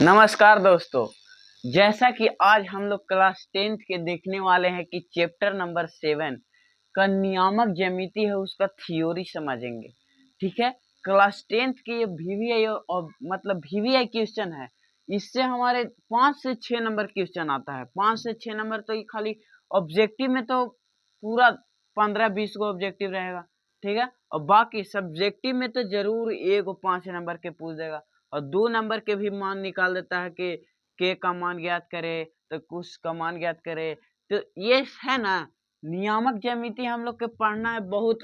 नमस्कार दोस्तों। जैसा कि आज हम लोग क्लास 10th के देखने वाले हैं कि चैप्टर नंबर 7 का नियामक ज्यामिति है, उसका थ्योरी समझेंगे। ठीक है, क्लास 10th के ये वीवीआई और मतलब वीवीआई क्वेश्चन है। इससे हमारे 5 से 6 नंबर क्वेश्चन आता है। 5 से 6 नंबर तो ये खाली ऑब्जेक्टिव में तो पूरा 15-20 को ऑब्जेक्टिव रहेगा। ठीक है, और बाकी सब्जेक्टिव में तो जरूर 1 5 नंबर के पूछ देगा और 2 नंबर के भी मान निकाल देता है कि के का मान ज्ञात करे तो कुछ का मान ज्ञात करे। तो ये है ना, नियामक ज्यामिति हम लोग के पढ़ना है। बहुत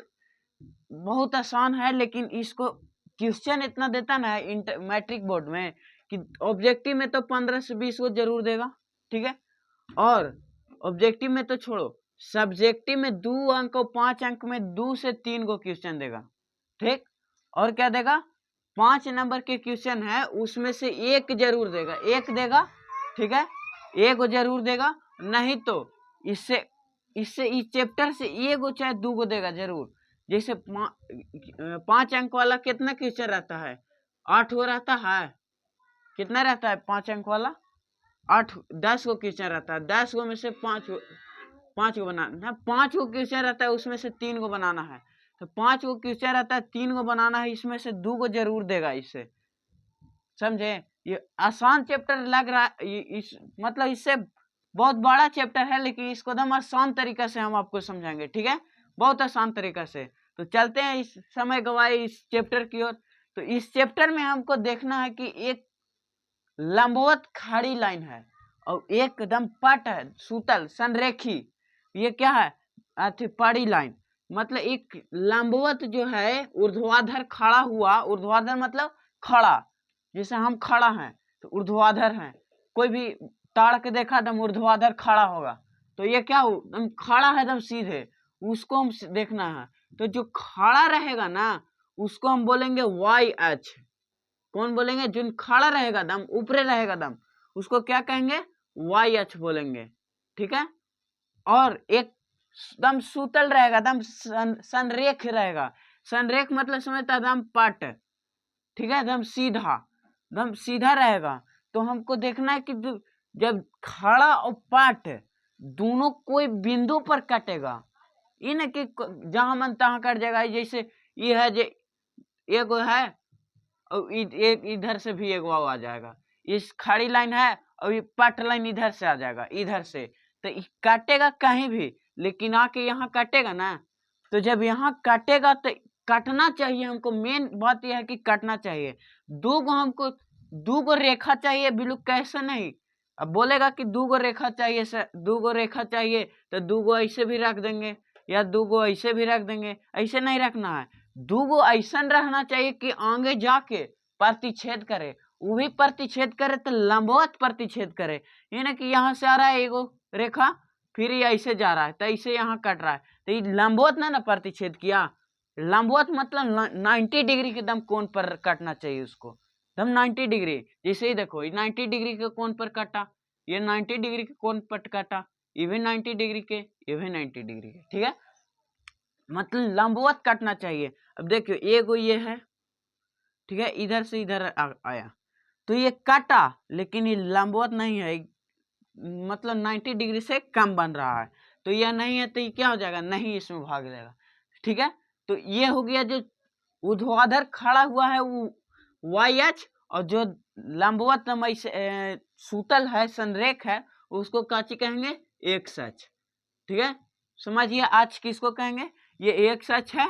बहुत आसान है, लेकिन इसको क्वेश्चन इतना देता ना मैट्रिक बोर्ड में कि ऑब्जेक्टिव में तो 15 से 20 को जरूर देगा। ठीक है, और ऑब्जेक्टिव में तो छोड़ो, सब्जेक्टिव में 2 अंक और 5 अंक में 2 से 3 को क्वेश्चन देगा। ठीक, और क्या देगा? 5 नंबर के क्वेश्चन है, उसमें से एक जरूर देगा, एक देगा। ठीक है, एक जरूर देगा, नहीं तो इससे इससे इस चैप्टर से एक चाहे 2 को देगा जरूर। जैसे 5 अंक वाला कितना क्वेश्चन रहता है? 8 को रहता है। कितना रहता है 5 अंक वाला? 8 10 को क्वेश्चन रहता है। 10 को में से 5 को बनाना है। 5 को क्वेश्चन रहता है, उसमें से 3 को बनाना है। तो 5 को क्वेश्चन रहता है, 3 को बनाना है, इसमें से 2 को जरूर देगा। इससे समझे? ये आसान चैप्टर लग रहा है, इस मतलब इससे बहुत बड़ा चैप्टर है, लेकिन इसको एकदम आसान तरीका से हम आपको समझाएंगे। ठीक है, बहुत आसान तरीका से। तो चलते हैं इस समय गवाए इस चैप्टर की ओर। तो इस चैप्टर में हमको देखना है कि एक लंबवत खड़ी लाइन है और एकदम पट है, सूतल संरेखी। ये क्या है? पड़ी लाइन मतलब एक लंबवत जो है, ऊर्ध्वाधर खड़ा हुआ। ऊर्ध्वाधर मतलब खड़ा, जैसे हम खड़ा हैं तो ऊर्ध्वाधर हैं। कोई भी ताड़ के देखा एकदम ऊर्ध्वाधर खड़ा होगा, तो ये क्या हो? एकदम खड़ा है, एकदम सीधे। उसको हम देखना है। तो जो खड़ा रहेगा ना, उसको हम बोलेंगे वाई एच। कौन बोलेंगे? जो खड़ा रहेगा, दम ऊपरे रहेगा दम, उसको क्या कहेंगे? वाई एच बोलेंगे। ठीक है, और एक दम सूतल रहेगा, दम संरेख रहेगा। संरेख मतलब समझता, दम पट। ठीक है, दम सीधा रहेगा। तो हमको देखना है कि जब खड़ा और पट दोनों कोई बिंदु पर कटेगा, ये ना कि जहां मन तहां कट जाएगा। जैसे ये है, एक है और एक इधर से भी एक वाव आ जाएगा। इस खड़ी लाइन है और ये पट लाइन इधर से आ जाएगा, इधर से। तो काटेगा कहीं भी, लेकिन आके यहाँ काटेगा ना। तो जब यहाँ काटेगा तो काटना चाहिए हमको। मेन बात यह है कि काटना चाहिए। हमको 2 रेखा चाहिए, बिल्कुल कैसे नहीं। अब बोलेगा कि 2 रेखा चाहिए सर, 2 रेखा चाहिए तो 2 ऐसे भी रख देंगे या 2 ऐसे भी रख देंगे। ऐसे नहीं रखना है। 2 ऐसा रहना चाहिए कि आगे जाके प्रतिच्छेद करे। वो भी प्रतिच्छेद करे तो लंबवत प्रतिच्छेद करे। ये ना कि यहाँ से आ रहा है एगो रेखा, फिर ये ऐसे जा रहा है तो ऐसे यहाँ कट रहा है, तो ये लंबवत ना प्रतिच्छेद किया। लंबवत मतलब 90 डिग्री के दम कोण पर कटना चाहिए उसको, दम 90 डिग्री। जैसे ही देखो, ये 90 डिग्री के कोण पर कटा, ये 90 डिग्री के कोण पर कटा, ये भी 90 डिग्री के, ये भी 90 डिग्री के। ठीक है, मतलब लंबवत काटना चाहिए। अब देखियो, एगो ये है, ठीक है, इधर से इधर आया तो ये काटा, लेकिन ये लंबवत नहीं है, मतलब 90 डिग्री से कम बन रहा है। तो यह नहीं है तो ये क्या हो जाएगा? नहीं, इसमें भाग जाएगा। ठीक है, तो ये हो गया जो ऊर्ध्वाधर खड़ा हुआ है वो वाई एच, और जो लंबवत सूतल है, संरेख है, उसको काची कहेंगे? X H. ठीक है, समझिए आज किसको कहेंगे? ये एक्स एच है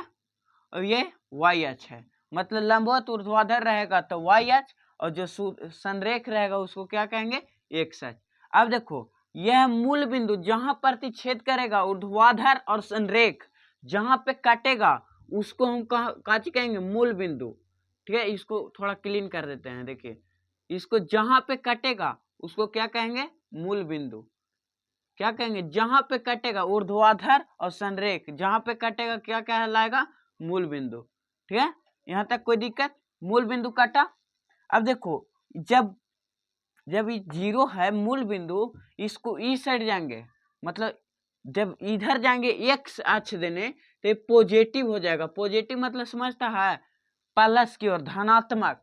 और ये वाई एच है। मतलब लंबवत ऊर्ध्वाधर रहेगा तो वाई एच, और जो संरेख रहेगा उसको क्या कहेंगे? X H. अब देखो, यह मूल बिंदु जहां प्रतिच्छेद करेगा, ऊर्ध्वाधर और संरेख जहां पे काटेगा, उसको हम काची कहेंगे? मूल बिंदु। ठीक है, इसको थोड़ा क्लीन कर देते हैं। देखिए, इसको जहां पे कटेगा उसको क्या कहेंगे? मूल बिंदु। क्या कहेंगे? जहां पे कटेगा ऊर्ध्वाधर और संरेख जहां पे कटेगा क्या कहलाएगा? मूल बिंदु। ठीक है, यहां तक कोई दिक्कत? मूल बिंदु कटा। अब देखो, जब जब ये 0 है मूल बिंदु, इसको इस साइड जाएंगे, मतलब जब इधर जाएंगे एक्स अक्ष देने तो ये पॉजिटिव हो जाएगा। पॉजिटिव मतलब समझता है? प्लस की ओर, धनात्मक।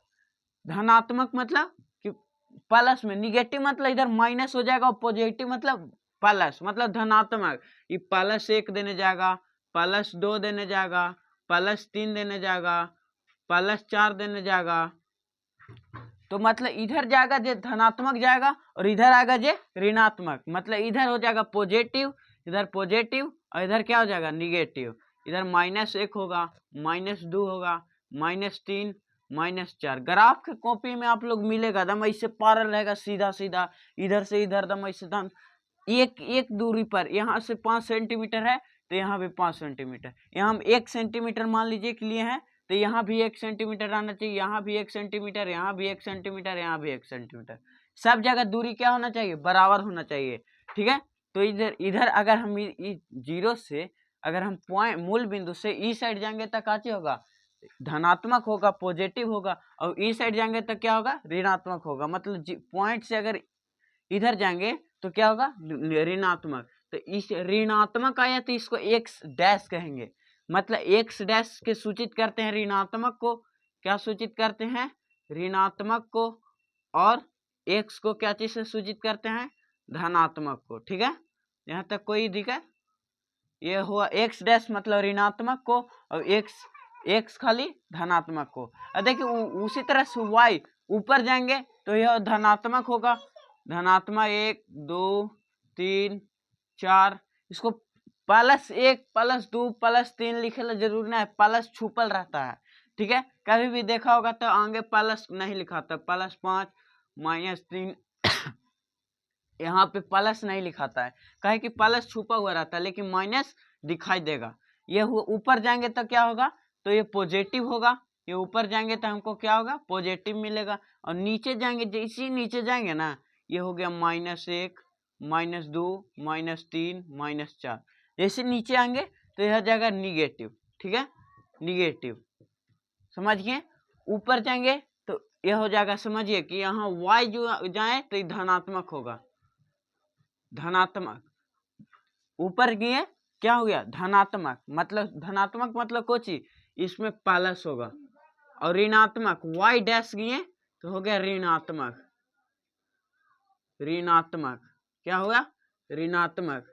धनात्मक मतलब कि प्लस में, निगेटिव मतलब इधर माइनस हो जाएगा, और पॉजिटिव मतलब प्लस, मतलब धनात्मक। ये +1 देने जाएगा, +2 देने जाएगा, +3 देने जाएगा, +4 देने जाएगा। तो मतलब इधर जाएगा जे धनात्मक जाएगा, और इधर आएगा जे ऋणात्मक, मतलब इधर हो जाएगा पॉजिटिव, इधर पॉजिटिव, और इधर क्या हो जाएगा निगेटिव। इधर -1 होगा, -2 होगा, -3, -4। ग्राफ के कॉपी में आप लोग मिलेगा दम ऐसे पैरेलल रहेगा, सीधा सीधा, इधर से इधर दम ऐसे दम एक दूरी पर। यहाँ से 5 सेंटीमीटर है तो यहाँ भी 5 सेंटीमीटर, यहाँ हम 1 सेंटीमीटर मान लीजिए के लिए है, तो यहाँ भी 1 सेंटीमीटर आना चाहिए, यहाँ भी 1 सेंटीमीटर, यहाँ भी 1 सेंटीमीटर, यहाँ भी 1 सेंटीमीटर। सब जगह दूरी क्या होना चाहिए, बराबर होना चाहिए, ठीक है। तो इधर इधर अगर हम जीरो से अगर हम पॉइंट मूल बिंदु से ई साइड जाएंगे तो क्या होगा, धनात्मक होगा, पॉजिटिव होगा, और ई साइड जाएंगे तो क्या होगा, ऋणात्मक होगा। मतलब पॉइंट से अगर इधर जाएंगे तो क्या होगा, ऋणात्मक। तो इस ऋणात्मक आया तो इसको एक्स डैश कहेंगे, मतलब एक्स डैश के सूचित करते हैं ऋणात्मक को, क्या सूचित करते हैं, ऋणात्मक को, और एक्स को क्या चीज से सूचित करते हैं, धनात्मक को, ठीक है। यहाँ तक कोई दिक्कत, ये हुआ एक्स डैश मतलब ऋणात्मक को, और एक्स खाली धनात्मक को। और देखिए उसी तरह से वाई ऊपर जाएंगे तो यह धनात्मक होगा, धनात्मक 1 2 3 4। इसको +1 +2 +3 लिखेला जरूरी नहीं है, प्लस छुपल रहता है, ठीक है। कभी भी देखा होगा तो आगे प्लस नहीं लिखा था, +5 -3 यहाँ पे प्लस नहीं लिखाता है, कहे कि प्लस छुपा हुआ रहता है, लेकिन माइनस दिखाई देगा। ये ऊपर जाएंगे तो क्या होगा, तो ये पॉजिटिव होगा, ये ऊपर जाएंगे तो हमको क्या होगा, पॉजिटिव मिलेगा। और नीचे जाएंगे, जैसे नीचे जाएंगे ना, ये हो गया -1 -2 -3 -4। जैसे नीचे आएंगे तो यह जाएगा निगेटिव, ठीक है, निगेटिव, समझ गए। ऊपर जाएंगे तो यह हो जाएगा, समझिए कि यहाँ y जो जाए तो धनात्मक होगा, धनात्मक। ऊपर गए क्या हो गया, धनात्मक, मतलब धनात्मक मतलब कोची, इसमें प्लस होगा। और ऋणात्मक y डैश गए तो हो गया ऋणात्मक, ऋणात्मक क्या होगा, ऋणात्मक,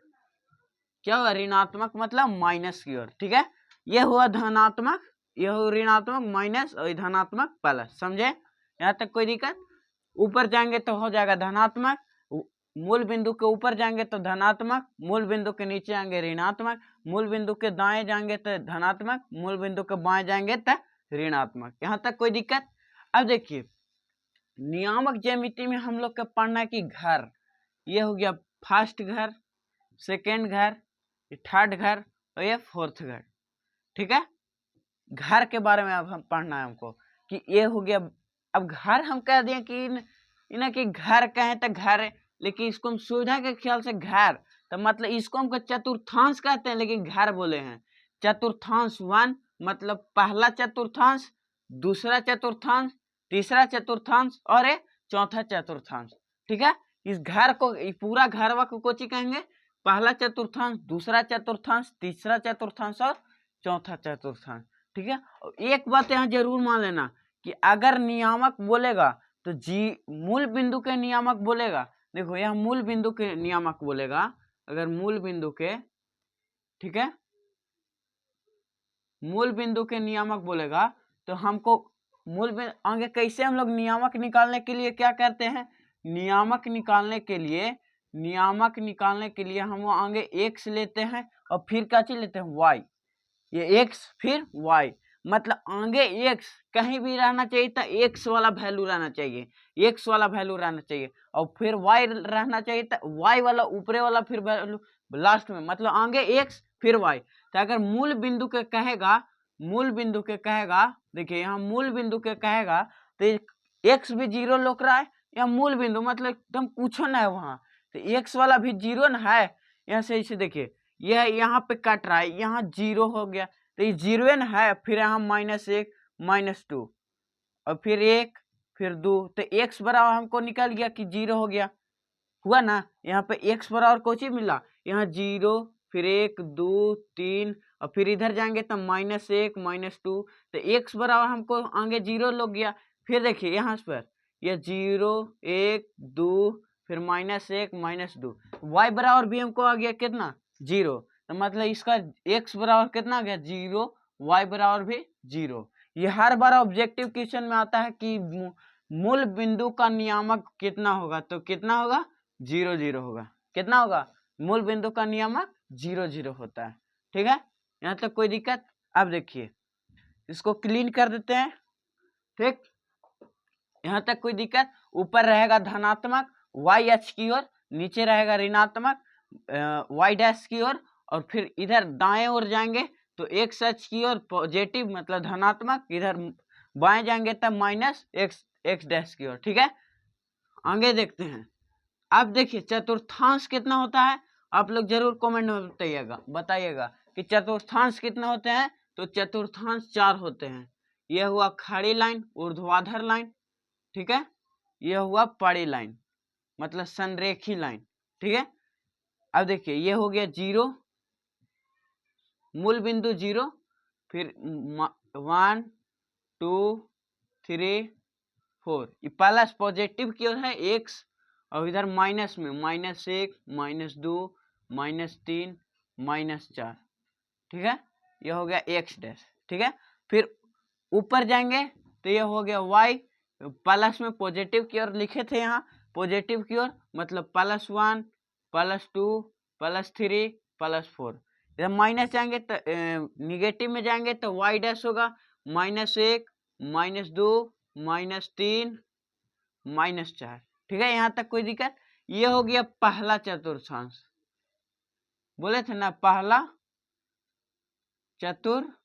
क्या होगा, ऋणात्मक मतलब माइनस की ओर, ठीक है। ये हुआ धनात्मक, ये हो ऋणात्मक माइनस, और धनात्मक प्लस, समझे। यहाँ तक कोई दिक्कत। ऊपर जाएंगे तो हो जाएगा धनात्मक, मूल बिंदु के ऊपर जाएंगे तो धनात्मक, मूल बिंदु के नीचे आएंगे ऋणात्मक, मूल बिंदु के दाएं जाएंगे तो धनात्मक, मूल बिंदु के बाएं जाएंगे तो ऋणात्मक। यहाँ तक कोई दिक्कत। अब देखिए नियामक ज्यामिति में हम लोग का पढ़ना है कि घर, ये हो गया फर्स्ट घर, सेकेंड घर, थर्ड घर, और ये फोर्थ घर, ठीक है। घर के बारे में अब हम पढ़ना है हमको कि ये हो गया। अब घर हम कह दिए कि इन्हें कि घर कहें तो घर है, लेकिन इसको हम सुविधा के ख्याल से घर, तो मतलब इसको हमको चतुर्थांश कहते हैं, लेकिन घर बोले हैं। चतुर्थांश 1 मतलब पहला चतुर्थांश, दूसरा चतुर्थांश, तीसरा चतुर्थांश, और एक चौथा चतुर्थांश, ठीक है। इस घर को, पूरा घरवा को कोची कहेंगे, पहला चतुर्थांश, दूसरा चतुर्थांश, तीसरा चतुर्थांश, और चौथा चतुर्थांश, ठीक है। एक बात यहाँ जरूर मान लेना कि अगर नियामक बोलेगा तो मूल बिंदु के नियामक बोलेगा। देखो यहाँ मूल बिंदु के नियामक बोलेगा, अगर मूल बिंदु के, ठीक है, मूल बिंदु के नियामक बोलेगा तो हमको मूल बिंदु आगे कैसे हम लोग नियामक निकालने के लिए क्या करते हैं, नियामक निकालने के लिए हम आगे x लेते हैं, और फिर क्या चीज लेते हैं, y। ये x फिर y, मतलब आगे x कहीं भी रहना चाहिए तो x वाला वैल्यू रहना चाहिए, x वाला वैल्यू रहना चाहिए, और फिर y रहना चाहिए तो y वाला ऊपरे वाला फिर वैल्यू लास्ट में, मतलब आगे x फिर y। तो अगर मूल बिंदु के कहेगा, देखिए यहाँ मूल बिंदु के कहेगा तो x भी 0 लोक रहा है, यहाँ मूल बिंदु मतलब एकदम कुछ ना है वहां, तो x वाला भी 0 ना है। यहाँ से इसे देखिए यह यहाँ पे कट रहा है, यहाँ 0 हो गया, तो ये 0 न है, फिर यहाँ -1 -2, और फिर 1 फिर 2, तो x बराबर हमको निकल गया कि 0 हो गया, हुआ ना। यहाँ पे x बराबर कोची मिला, यहाँ 0 फिर 1 2 3, और फिर इधर जाएंगे तो -1 -2, तो x बराबर हमको आगे 0 लग गया। फिर देखिए यहाँ पर ये 0 1 2 फिर -1 -2, y बराबर भी हमको आ गया कितना 0, तो मतलब इसका x बराबर कितना आ गया 0, y बराबर भी 0। ये हर बार ऑब्जेक्टिव क्वेश्चन में आता है कि मूल बिंदु का नियामक कितना होगा, तो कितना होगा 0 0 होगा। कितना होगा मूल बिंदु का नियामक 0 0 होता है। ठीक है, यहाँ तक कोई दिक्कत। अब देखिए इसको क्लीन कर देते हैं। ठीक, यहाँ तक कोई दिक्कत। ऊपर रहेगा धनात्मक y अक्ष की ओर, नीचे रहेगा ऋणात्मक y डैश की ओर, और फिर इधर दाएं ओर जाएंगे तो x अक्ष की ओर पॉजिटिव मतलब धनात्मक, इधर बाएं जाएंगे तब माइनस x डैश की ओर। ठीक है, आगे देखते हैं। अब देखिए चतुर्थांश कितना होता है, आप लोग जरूर कमेंट में बताइएगा कि चतुर्थांश कितने होते हैं। तो चतुर्थांश 4 होते हैं। यह हुआ खड़ी लाइन, ऊर्ध्वाधर लाइन, ठीक है, यह हुआ पड़ी लाइन मतलब संरेखी लाइन। ठीक है, अब देखिए ये हो गया 0, मूल बिंदु 0, फिर 1 2 3 4, ये प्लस पॉजिटिव की ओर है x, और इधर माइनस में -1 -2 -3 -4। ठीक है, यह हो गया x डैश। ठीक है, फिर ऊपर जाएंगे तो यह हो गया y, प्लस में पॉजिटिव की ओर लिखे थे, यहाँ पॉजिटिव की ओर मतलब +1 +2 +3 +4। इधर माइनस जाएंगे तो निगेटिव में जाएंगे तो y डैश होगा -1 -2 -3 -4। ठीक है, यहाँ तक कोई दिक्कत। ये हो गया पहला चतुर्थांश, बोले थे ना पहला चतुर्थांश।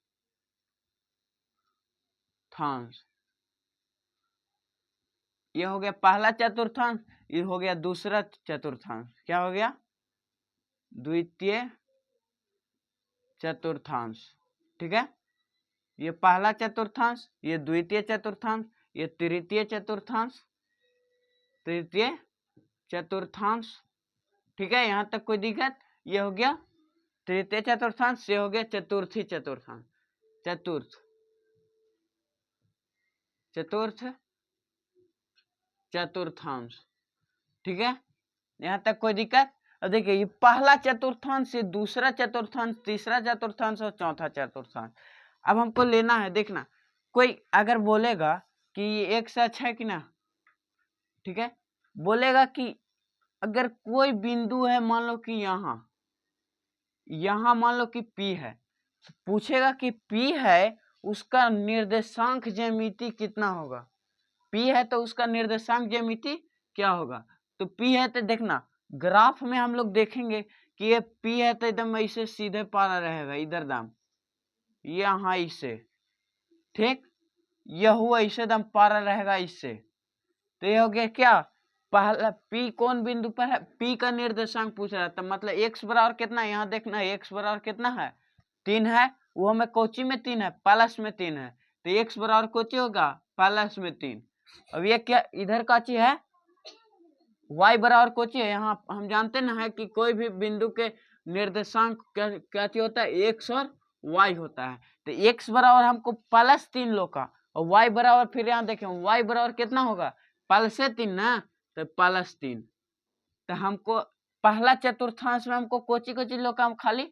ये हो गया पहला चतुर्थांश, ये हो गया दूसरा चतुर्थांश। क्या हो गया द्वितीय चतुर्थांश। ठीक है, ये पहला चतुर्थांश, ये द्वितीय चतुर्थांश, ये तृतीय चतुर्थांश, तृतीय चतुर्थांश। ठीक है, यहाँ तक कोई दिक्कत। ये हो गया तृतीय चतुर्थांश, ये हो गया चतुर्थी चतुर्थांश, चतुर्थ चतुर्थांश। ठीक है, यहाँ तक कोई दिक्कत। अब देखिए ये पहला चतुर्थांश, ये दूसरा चतुर्थांश, तीसरा चतुर्थांश और चौथा चतुर्थांश। अब हमको लेना है, देखना कोई अगर बोलेगा कि ये एक सच है कि ना, ठीक है, बोलेगा कि अगर कोई बिंदु है मान लो कि यहाँ मान लो कि P है, तो पूछेगा कि P है उसका निर्देशांक ज्यामिति कितना होगा। P है तो उसका निर्देशांक ज्यामिति क्या होगा। तो P है तो देखना ग्राफ में हम लोग देखेंगे कि ये P है तो एकदम ऐसे सीधे पारा रहेगा, इधर दाम यहाँ इससे, ठीक, यह हुआ ऐसे दम पारा रहेगा इससे। तो ये हो गया क्या, पहला P कौन बिंदु पर है, P का निर्देशांक पूछ रहा था, मतलब x बराबर कितना है, यहाँ देखना x बराबर कितना है 3 है, वो हमें कोची में 3 है, प्लस में 3 है, तो x बराबर कोची होगा प्लस में 3। अब ये क्या इधर का चीज है, y बराबर कोची है, यहाँ हम जानते ना है कि कोई भी बिंदु के निर्देशांक क्या चीज होता है x और y होता है। तो x बराबर हमको +3 लो का, और y बराबर फिर यहाँ देखें y बराबर कितना होगा +3 ना, तो +3। तो हमको पहला चतुर्थांश में हमको कोची कोची लो का, हम खाली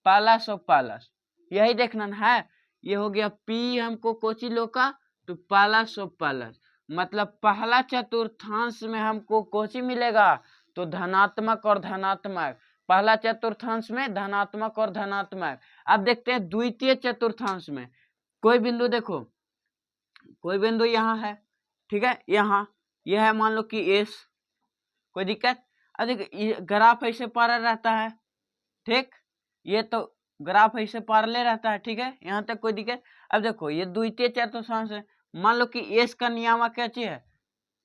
प्लस और प्लस यही देखना है। ये हो गया P हमको कोची लो का, तो प्लस और प्लस, मतलब पहला चतुर्थांश में हमको कोची मिलेगा तो धनात्मक और धनात्मक, पहला चतुर्थांश में धनात्मक और धनात्मक। अब देखते हैं द्वितीय चतुर्थांश में, कोई बिंदु देखो, कोई बिंदु यहाँ है, ठीक है, यहाँ यह है मान लो कि S, कोई दिक्कत। अब देखिए ग्राफ ऐसे पारा रहता है, ठीक, ये तो ग्राफ ऐसे पारले रहता है, ठीक है, यहाँ तक कोई दिक्कत। अब देखो ये द्वितीय चतुर्थांश है, मान लो कि S का नियामक क्या चीज है,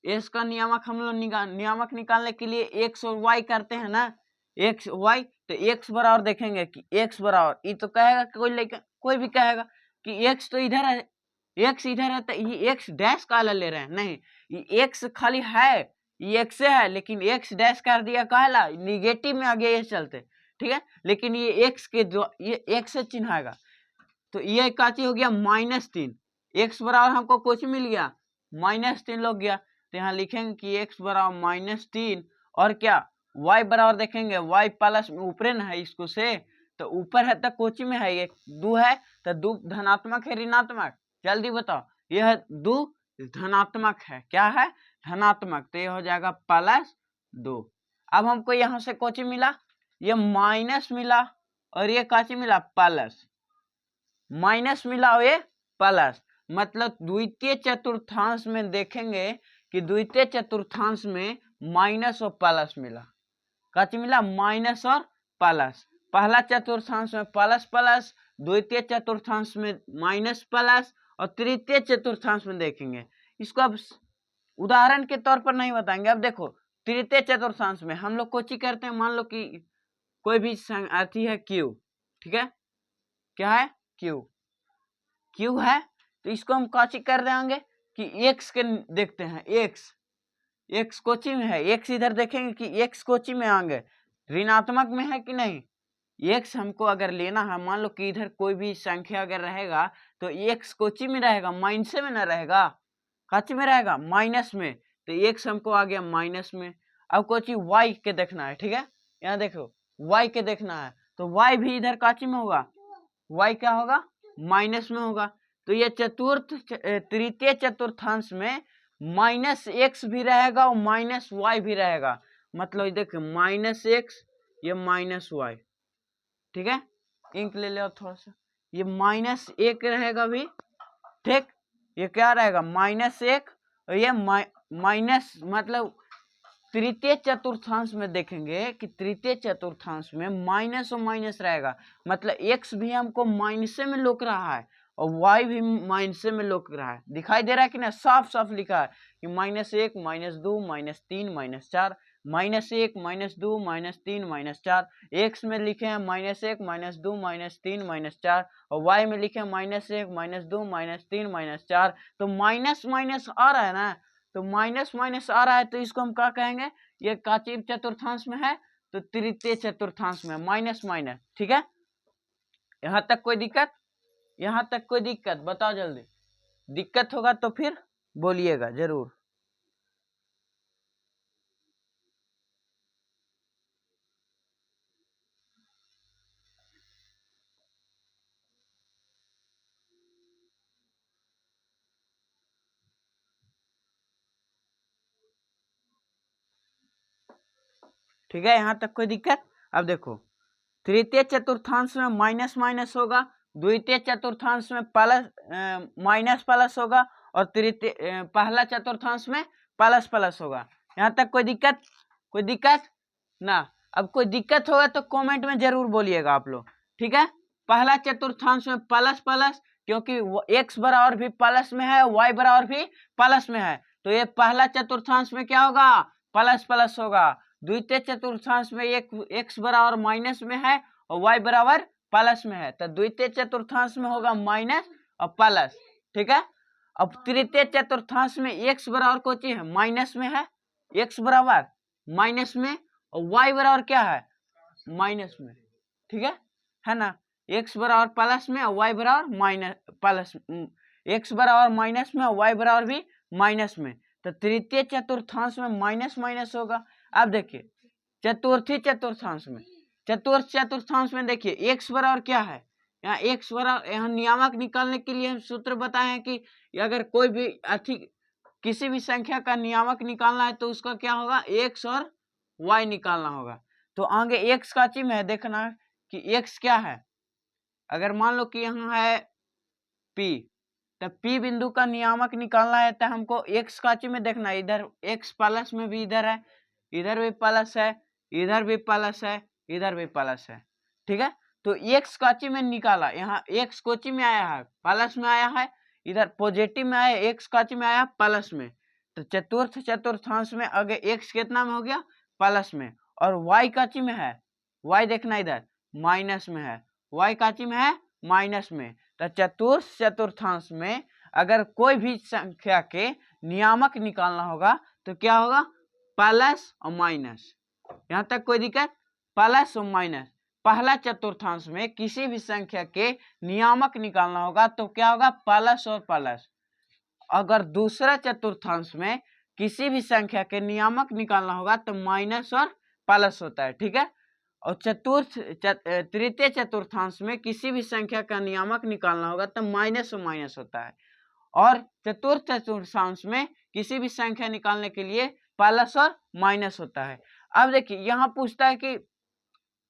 S का नियामक हम लोग नियामक निकालने के लिए x और y करते हैं ना, x y, तो x बराबर देखेंगे कि x बराबर, ये तो कहेगा कोई भी कहेगा कि x तो इधर है, x इधर है, तो ये x डैश का ले रहे हैं, नहीं ये x खाली है, ये x है, लेकिन x डैश कर दिया कहला निगेटिव में आगे ये चलते, ठीक है, लेकिन ये x के जो ये x से चिन्हाएगा, तो ये का चीज हो गया -3, x बराबर हमको कुछ मिल गया -3 लग गया। तो यहाँ लिखेंगे कि x बराबर -3 और क्या y बराबर देखेंगे y प्लस में ऊपर न है इसको से, तो ऊपर है तो कोची में है ये 2 है, तो 2 धनात्मक है ऋणात्मक, जल्दी बताओ। यह 2 धनात्मक है, क्या है धनात्मक, तो ये हो जाएगा +2। अब हमको यहाँ से कोची मिला, ये माइनस मिला और ये काची मिला प्लस, माइनस मिला और ये प्लस, मतलब द्वितीय चतुर्थांश में देखेंगे कि द्वितीय चतुर्थांश में माइनस और प्लस मिला, काची मिला माइनस और प्लस। पहला चतुर्थांश में प्लस प्लस, द्वितीय चतुर्थांश में माइनस प्लस और तृतीय चतुर्थांश में देखेंगे। इसको अब उदाहरण के तौर पर नहीं बताएंगे। अब देखो तृतीय चतुर्थांश में हम लोग कोची करते हैं, मान लो कि कोई भी अर्थी है क्यू, ठीक है, क्या है क्यू है, तो इसको हम कोची कर देंगे कि एक्स के देखते हैं, एक्स कोची में है, एक्स इधर देखेंगे कि एक्स कोची में आएंगे ऋणात्मक में है कि नहीं। एक्स हमको अगर लेना है, मान लो कि इधर कोई भी संख्या अगर रहेगा तो एक्स कोची में रहेगा, माइनस में ना रहेगा, काची में रहेगा माइनस में, तो एक्स हमको आ गया माइनस में। अब कोची वाई के देखना है, ठीक है, यहाँ देखो वाई के देखना है, तो वाई भी इधर काची में होगा, वाई क्या होगा माइनस में होगा। तो ये तृतीय चतुर्थांश में -x भी रहेगा और -y भी रहेगा, मतलब देखो -x ये -y, ठीक है, इंक ले लो थोड़ा सा, ये -1 रहेगा भी, ठीक, ये क्या रहेगा -1 और ये माइनस, मतलब तृतीय चतुर्थांश में देखेंगे कि तृतीय चतुर्थांश में माइनस और माइनस रहेगा, मतलब x भी हमको माइनस में लोक रहा है और y भी माइनस में लोक रहा है, दिखाई दे रहा है कि ना, साफ साफ लिखा है कि -1 -2 -3 -4, -1 -2 -3 -4, x में लिखे हैं -1 -2 -3 -4 और y में लिखे हैं -1 -2 -3 -4, तो माइनस माइनस आ रहा है ना, तो माइनस माइनस आ रहा है, तो इसको हम क्या कहेंगे, ये काची चतुर्थांश में है, तो तृतीय चतुर्थांश में माइनस माइनस, ठीक है। यहाँ तक कोई दिक्कत, यहाँ तक कोई दिक्कत बताओ जल्दी, दिक्कत होगा तो फिर बोलिएगा जरूर। ठीक है, यहाँ तक कोई दिक्कत। अब देखो तृतीय चतुर्थांश में माइनस माइनस होगा, द्वितीय चतुर्थांश में प्लस माइनस प्लस होगा और तृतीय पहला चतुर्थांश में प्लस प्लस होगा। यहाँ तक कोई दिक्कत, कोई दिक्कत ना। अब कोई दिक्कत होगा तो कमेंट में जरूर बोलिएगा आप लोग, ठीक है। पहला चतुर्थांश में प्लस प्लस, क्योंकि x बराबर भी प्लस में है, y बराबर भी प्लस में है, तो ये पहला चतुर्थांश में क्या होगा प्लस प्लस होगा। द्वितीय चतुर्थांश में x बराबर माइनस में है और y बराबर प्लस में है, तो द्वितीय चतुर्थांश में होगा माइनस और प्लस, ठीक है। अब तृतीय चतुर्थांश में x बराबर कोची है माइनस में है, x बराबर माइनस में और y बराबर क्या है माइनस में, ठीक है ना। x बराबर प्लस में और y बराबर माइनस प्लस, x बराबर माइनस में और y बराबर भी माइनस में, तो तृतीय चतुर्थांश में माइनस माइनस होगा। अब देखिए चतुर्थी चतुर्थांश में, चतुर्थ चतुर्थांश में देखिए x बराबर क्या है, यहाँ x बराबर, यहाँ नियामक निकालने के लिए हम सूत्र बताए हैं कि अगर कोई भी किसी भी संख्या का नियामक निकालना है तो उसका क्या होगा x और y निकालना होगा। तो आगे x का चिन्ह है, देखना कि x क्या है। अगर मान लो कि यहाँ है p, तो p बिंदु का नियामक निकालना है तो हमको x का चिन्ह में देखना है, इधर x प्लस में भी इधर है, इधर भी प्लस है, इधर भी प्लस है, इधर भी प्लस है, ठीक है। तो x काची में निकाला, यहाँ x कोची में आया है प्लस में आया है, इधर पॉजिटिव में आया, x काची में आया प्लस में, तो चतुर्थ चतुर्थांश में अगर x कितना में हो गया प्लस में, और y काची में है, y देखना इधर माइनस में है, y काची में है माइनस में, तो चतुर्थ चतुर्थांश में अगर कोई भी संख्या के नियामक निकालना होगा तो क्या होगा प्लस और माइनस। यहाँ तक कोई दिक्कत, प्लस और माइनस। पहला चतुर्थांश में किसी भी संख्या के नियामक निकालना होगा तो क्या होगा प्लस और प्लस। अगर दूसरा चतुर्थांश में किसी भी संख्या के नियामक निकालना होगा तो माइनस और प्लस होता है, ठीक है। और तृतीय चतुर्थांश में किसी भी संख्या का नियामक निकालना होगा तो माइनस और माइनस होता है। और चतुर्थ चतुर्थांश में किसी भी संख्या निकालने के लिए प्लस और माइनस होता है। अब देखिए यहाँ पूछता है कि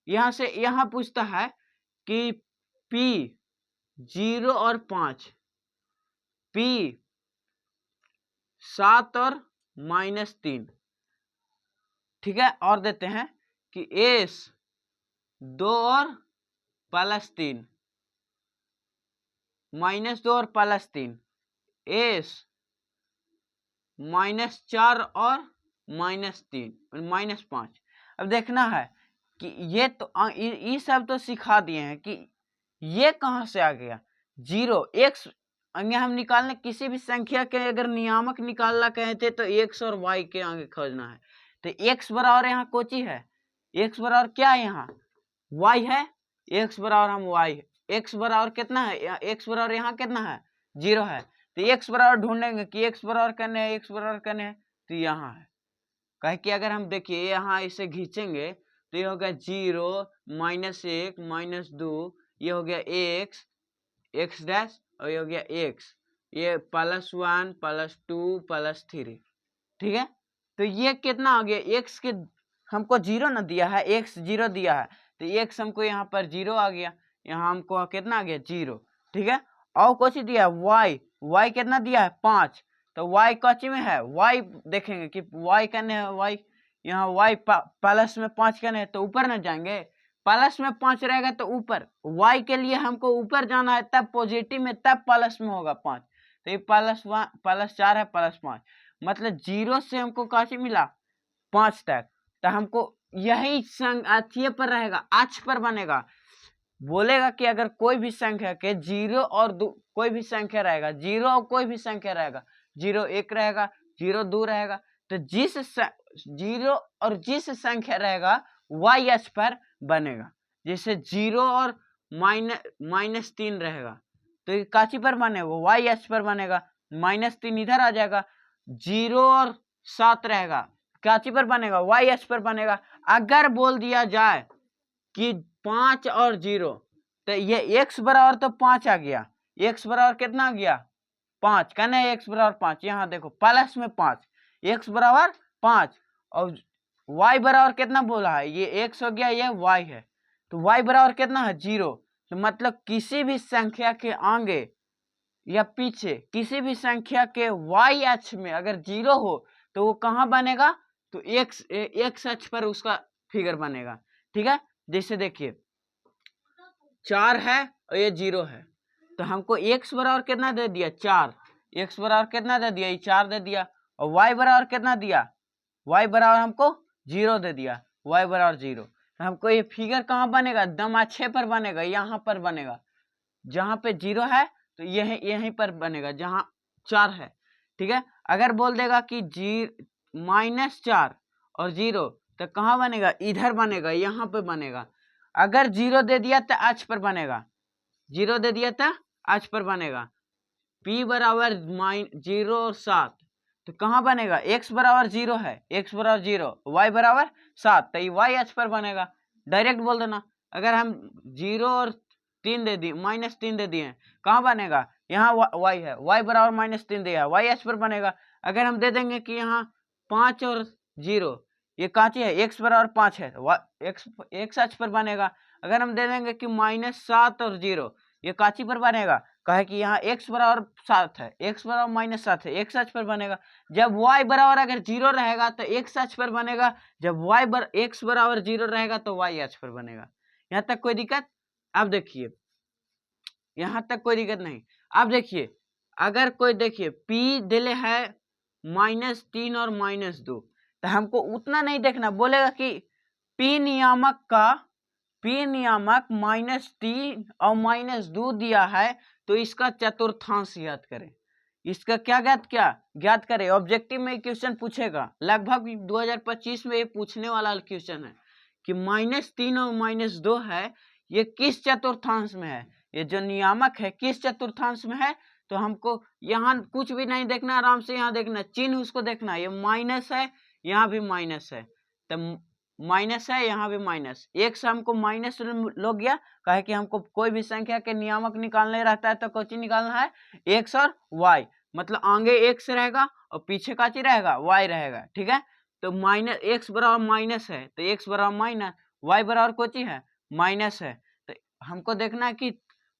यहाँ पूछता है कि P 0 और 5, P 7 और -3, ठीक है। और देते हैं कि S 2 और +3, -2 और +3, S -4 और -3 -5। अब देखना है कि ये सब तो सिखा दिए हैं कि ये कहाँ से आ गया। 0 x आगे हम निकालने किसी भी संख्या के अगर नियामक निकालना कहे थे तो x और y के आगे खोजना है। तो x बराबर यहाँ कोची है, x बराबर क्या है, यहाँ y है, x बराबर हम y है, x बराबर कितना है, x बराबर यहाँ कितना है 0 है। तो x बराबर ढूंढेंगे कि x बराबर करने है, x बराबर करने है तो यहाँ है। कहे कि अगर हम देखिए यहाँ इसे खींचेंगे तो ये हो गया 0 -1 -2, ये हो गया x डैश और ये हो गया x, ये +1 +2 +3, ठीक है। तो ये कितना आ गया, x के हमको 0 ना दिया है, x 0 दिया है तो x हमको यहाँ पर 0 आ गया, यहाँ हमको कितना आ गया 0, ठीक है। और कुछ दिया y कितना दिया है 5, तो y कौची में है, y देखेंगे कि y करने है, y यहाँ y प्लस में 5 करने है तो ऊपर ना जाएंगे, प्लस में 5 रहेगा तो ऊपर, y के लिए हमको ऊपर जाना है तब पॉजिटिव में तब प्लस में होगा 5, तो ये +4 है +5, मतलब 0 से हमको कैसे मिला 5 तक। तो हमको यही संख्या पर रहेगा, अक्ष पर बनेगा, बोलेगा कि अगर कोई भी संख्या के 0 और कोई भी संख्या रहेगा, 0 और कोई भी संख्या रहेगा, 0 1 रहेगा, 0 2 रहेगा, तो जिस 0 और जिस संख्या रहेगा y अक्ष पर बनेगा। जैसे 0 और -3 रहेगा तो ये काची पर बनेगा, y अक्ष पर बनेगा, -3 इधर आ जाएगा। 0 और 7 रहेगा, काची पर बनेगा, y अक्ष पर बनेगा। अगर बोल दिया जाए कि 5 और 0 तो ये x बराबर तो 5 आ गया, x बराबर कितना आ गया 5, कहना है x बराबर 5, यहाँ देखो प्लस में 5, x बराबर 5 और y बराबर कितना बोला है, ये x हो गया, ये y है, तो y बराबर कितना है 0। तो मतलब किसी भी संख्या के आगे या पीछे किसी भी संख्या के y अक्ष में अगर 0 हो तो वो कहाँ बनेगा, तो x अक्ष पर उसका फिगर बनेगा, ठीक है। जैसे देखिए 4 है और ये 0 है तो हमको x बराबर कितना दे दिया 4, x बराबर कितना दे दिया, ये 4 दे दिया, और y बराबर कितना दिया, y बराबर हमको 0 दे दिया, y बराबर 0। तो हमको ये फिगर कहाँ बनेगा, एकदम अच्छे पर बनेगा, यहाँ पर बनेगा, जहाँ पे 0 है तो यहीं पर बनेगा जहाँ 4 है, ठीक है। अगर बोल देगा कि -4 और 0 तो कहाँ बनेगा, इधर बनेगा, यहाँ पे बनेगा। अगर 0 दे दिया तो अक्ष पर बनेगा, 0 दे दिया तो अक्ष पर बनेगा। p बराबर 0 और 7 तो कहाँ बनेगा, x बराबर 0 है, x बराबर 0, y बराबर 7 तो ये y अक्ष पर बनेगा। डायरेक्ट बोल देना, अगर हम 0 और 3 दे दिए, -3 दे दिए, कहाँ बनेगा, यहाँ y है, y बराबर -3 दिया, y अक्ष पर बनेगा। अगर हम दे देंगे कि यहाँ 5 और 0, ये काची है, x बराबर 5 है, x अक्ष पर बनेगा। अगर हम दे देंगे कि -7 और 0, ये काची पर बनेगा, कहे कि यहाँ x बराबर 7 है, x बराबर -7 है, x अक्ष पर बनेगा। जब y बराबर अगर 0 रहेगा तो x अक्ष पर बनेगा, जब x बराबर 0 रहेगा तो y अक्ष पर बनेगा। यहाँ तक कोई दिक्कत। अब देखिए यहाँ तक कोई दिक्कत नहीं। अब देखिए अगर कोई देखिए p दिले है -3 और -2 तो हमको उतना नहीं देखना, बोलेगा कि p नियामक -3 और -2 दिया है तो इसका चतुर्थांश ज्ञात करें। इसका क्या ज्ञात करें, ऑब्जेक्टिव में क्वेश्चन पूछेगा, लगभग 2025 में ये पूछने वाला क्वेश्चन है कि -3 और -2 है, ये किस चतुर्थांश में है, ये जो नियामक है किस चतुर्थांश में है, तो हमको यहाँ कुछ भी नहीं देखना, आराम से यहाँ देखना, चिन्ह उसको देखना, ये माइनस है, यहाँ भी माइनस है, तो माइनस है, यहाँ भी माइनस, एक से हमको माइनस लो गया, कहे कि हमको कोई भी संख्या के नियामक निकालने रहता है तो कौची निकालना है, एक्स और वाई, मतलब आगे एक्स रहेगा और पीछे का चीज रहेगा, वाई रहेगा, ठीक है। तो माइनस एक्स बराबर माइनस है तो एक्स बराबर माइनस, वाई बराबर कोची है, माइनस है। तो हमको देखना है कि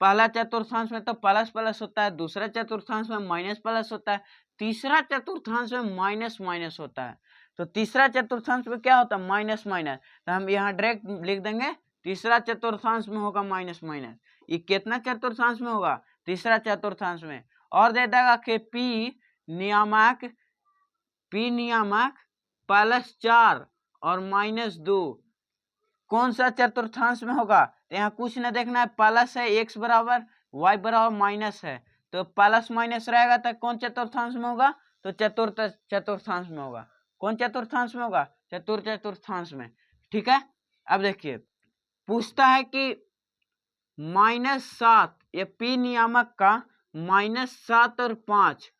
पहला चतुर्थांश में तो प्लस प्लस होता है, दूसरा चतुर्थांश में माइनस प्लस होता है, तीसरा चतुर्थांश में माइनस माइनस होता है। तो तीसरा चतुर्थांश में क्या होता है, माइनस माइनस, तो हम यहाँ डायरेक्ट लिख देंगे तीसरा चतुर्थांश में होगा माइनस माइनस। ये कितना चतुर्थांश में होगा, तीसरा चतुर्थांश में। और दे देगा कि पी नियामक +4 और -2 कौन सा चतुर्थांश में होगा, तो यहाँ कुछ न देखना है, प्लस है, एक्स बराबर वाई बराबर माइनस है, तो प्लस माइनस रहेगा तो कौन चतुर्थांश में होगा, तो चतुर्थांश में होगा। कौन चतुर्थांश में होगा, चतुर्थांश में, ठीक है। अब देखिए पूछता है कि -7 ये पी नियामक का -7 और 5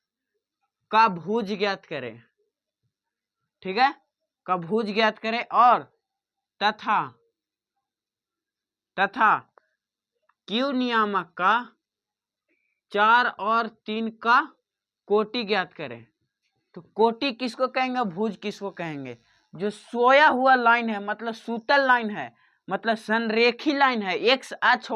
का भुज ज्ञात करें, ठीक है, का भुज ज्ञात करें, और तथा क्यू नियामक का 4 और 3 का कोटि ज्ञात करें। तो कोटि किसको कहेंगे, भुज किसको कहेंगे, जो सोया हुआ लाइन है, मतलब सूतल लाइन है, मतलब संरेखी लाइन है, एक्स अक्ष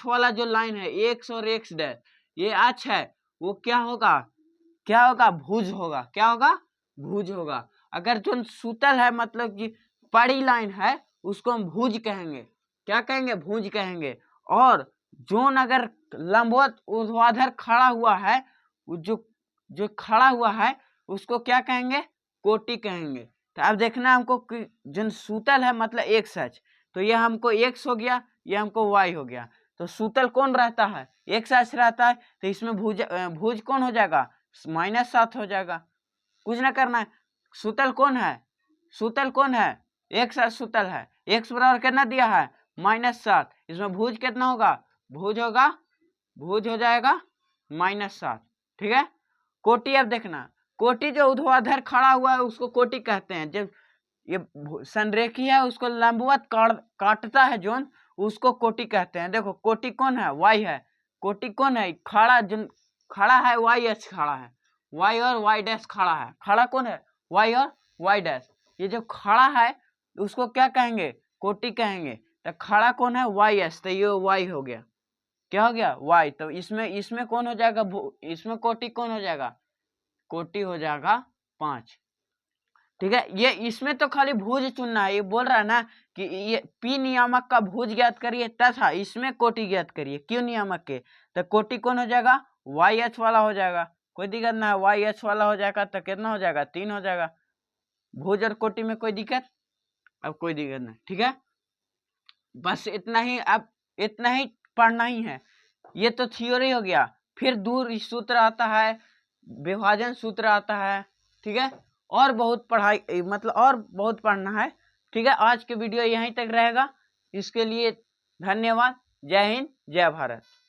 वाला जो लाइन है, एक्स और एक्स डैश, ये अक्ष है, वो क्या होगा, भुज होगा, क्या होगा, भुज होगा। अगर जो सूतल है मतलब कि पड़ी लाइन है, उसको हम भुज कहेंगे, क्या कहेंगे, भुज कहेंगे। और जोन अगर लंबवत ऊर्ध्वाधर खड़ा हुआ है, जो खड़ा हुआ है उसको क्या कहेंगे, कोटि कहेंगे। तो अब देखना हमको कि जो सूतल है मतलब एक्स अक्ष, तो ये हमको एक्स हो गया, ये हमको वाई हो गया। तो सूतल कौन रहता है, एक्स अक्ष रहता है, तो इसमें भुज कौन हो जाएगा, -7 हो जाएगा। कुछ ना करना है, सूतल कौन है, एक्स अक्ष सूतल है, एक्स बराबर कितना दिया है, -7, इसमें भुज कितना होगा, भुज हो जाएगा -7, ठीक है। कोटि अब देखना, कोटि जो ऊर्ध्वाधर खड़ा हुआ है उसको कोटि कहते हैं, जब ये संरेखी है उसको लंबवत काटता है जोन, उसको कोटि कहते हैं। देखो कोटि कौन है, वाई है, कोटि कौन है, खड़ा है, वाई अक्ष खड़ा है, वाई और वाई डैश खड़ा है, खड़ा कौन है, वाई और वाई डैश, ये जो खड़ा है उसको क्या कहेंगे, कोटि कहेंगे। तो खड़ा कौन है, वाई अक्ष, तो ये वाई हो गया, क्या हो गया, वाई। तो इसमें कौन हो जाएगा, इसमें कोटि कौन हो जाएगा, कोटि हो जाएगा 5, ठीक है। ये इसमें तो खाली भुज चुनना है, ये बोल रहा है ना कि ये पी नियामक का भुज ज्ञात करिए तथा इसमें कोटि ज्ञात करिए, क्यों नियामक के, तो कोटि कौन हो जाएगा, वाई एच वाला हो जाएगा, कोई दिक्कत ना है, वाई एच वाला हो जाएगा तो कितना हो जाएगा, 3 हो जाएगा। भुज और कोटि में कोई दिक्कत, अब कोई दिक्कत नहीं, ठीक है। बस इतना ही, अब इतना ही पढ़ना ही है, ये तो थियोरी हो गया। फिर दूर सूत्र आता है, विभाजन सूत्र आता है, ठीक है, और बहुत पढ़ाई मतलब और बहुत पढ़ना है, ठीक है। आज के वीडियो यहीं तक रहेगा, इसके लिए धन्यवाद। जय हिंद, जय भारत।